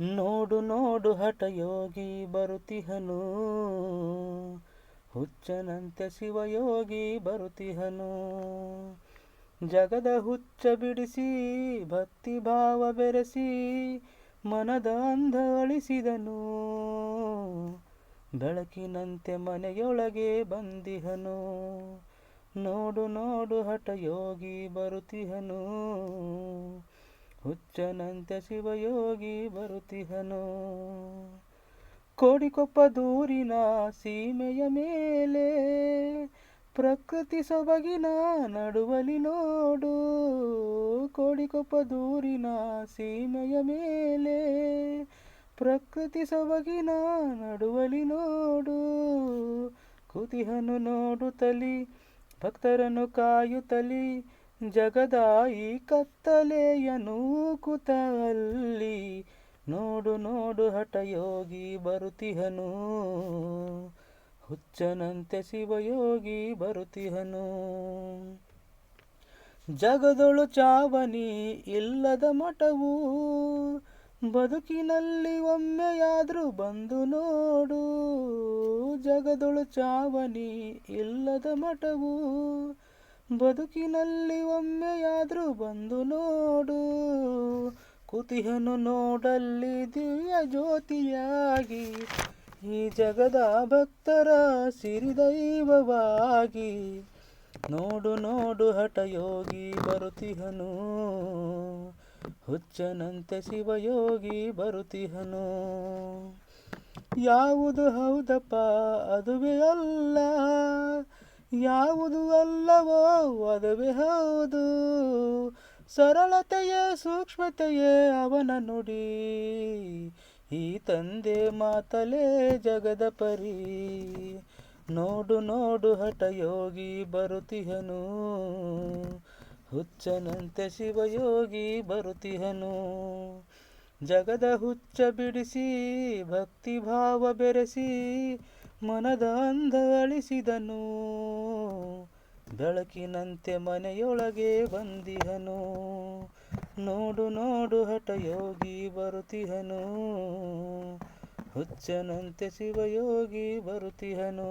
ನೋಡು ನೋಡು ಹಠಯೋಗಿ ಬರುತಿಹನು, ಹುಚ್ಚನಂತೆ ಶಿವಯೋಗಿ ಬರುತಿಹನು. ಜಗದ ಹುಚ್ಚ ಬಿಡಿಸಿ ಭಕ್ತಿ ಭಾವ ಬೆರೆಸಿ ಮನದ ಅಂಧ ಅಳಿಸಿದನು. ಬೆಳಕಿನಂತೆ ಮನೆಯೊಳಗೆ ಬಂದಿಹನು. ನೋಡು ನೋಡು ಹಠಯೋಗಿ ಬರುತಿಹನು, ಹುಚ್ಚನಂತೆ ಶಿವಯೋಗಿ ಬರುತಿಹನು. ಕೋಡಿಕೊಪ್ಪ ದೂರಿನ ಸೀಮೆಯ ಮೇಲೆ ಪ್ರಕೃತಿ ಸೊಬಗಿನ ನಡುವಲಿ ನೋಡು. ಕೋಡಿಕೊಪ್ಪ ದೂರಿನ ಸೀಮೆಯ ಮೇಲೆ ಪ್ರಕೃತಿ ಸೊಬಗಿನ ನಡುವಲಿ ನೋಡು. ಕುತಿಹನು ನೋಡುತ್ತಲಿ ಭಕ್ತರನ್ನು ಕಾಯುತ್ತಲಿ, ಜಗದ ಈ ಕತ್ತಲೆಯ ನೂಕುತ ಅಲ್ಲಿ. ನೋಡು ನೋಡು ಹಠಯೋಗಿ ಬರುತಿಹನು, ಹುಚ್ಚನಂತೆ ಶಿವಯೋಗಿ ಬರುತಿಹನು. ಜಗದೊಳು ಚಾವಣಿ ಇಲ್ಲದ ಮಠವು, ಬದುಕಿನಲ್ಲಿ ಒಮ್ಮೆಯಾದ್ರೂ ಬಂದು ನೋಡು. ಜಗದೊಳು ಚಾವಣಿ ಇಲ್ಲದ ಮಠವು, ಬದುಕಿನಲ್ಲಿ ಒಮ್ಮೆಯಾದ್ರೂ ಬಂದು ನೋಡು. ಕುತಿಹನು ನೋಡಲ್ಲಿ ದಿವ್ಯ ಜ್ಯೋತಿಯಾಗಿ, ಈ ಜಗದ ಭಕ್ತರ ಸಿರಿದೈವವಾಗಿ. ನೋಡು ನೋಡು ಹಠಯೋಗಿ ಬರುತಿಹನು, ಹುಚ್ಚನಂತೆ ಶಿವಯೋಗಿ ಬರುತಿಹನು. ಯಾವುದು ಹೌದಪ್ಪ ಅದುವೇ ಅಲ್ಲ, ಯಾವುದು ಅಲ್ಲವೋ ಅದುವೇ ಹೌದು. ಸರಳತೆಯೇ ಸೂಕ್ಷ್ಮತೆಯೇ ಅವನ ನುಡಿ, ಈ ತಂದೆ ಮಾತಲೇ ಜಗದ ಪರಿ. ನೋಡು ನೋಡು ಹಠಯೋಗಿ ಬರುತಿಹನು, ಹುಚ್ಚನಂತೆ ಶಿವಯೋಗಿ ಬರುತಿಹನು. ಜಗದ ಹುಚ್ಚ ಬಿಡಿಸಿ ಭಕ್ತಿ ಭಾವ ಬೆರೆಸಿ ಮನದ ಅಂಧ ಅಳಿಸಿದನು. ಬೆಳಕಿನಂತೆ ಮನೆಯೊಳಗೆ ಬಂದಿಹನು. ನೋಡು ನೋಡು ಹಠಯೋಗಿ ಬರುತಿಹನು, ಹುಚ್ಚನಂತೆ ಶಿವಯೋಗಿ ಬರುತಿಹನು.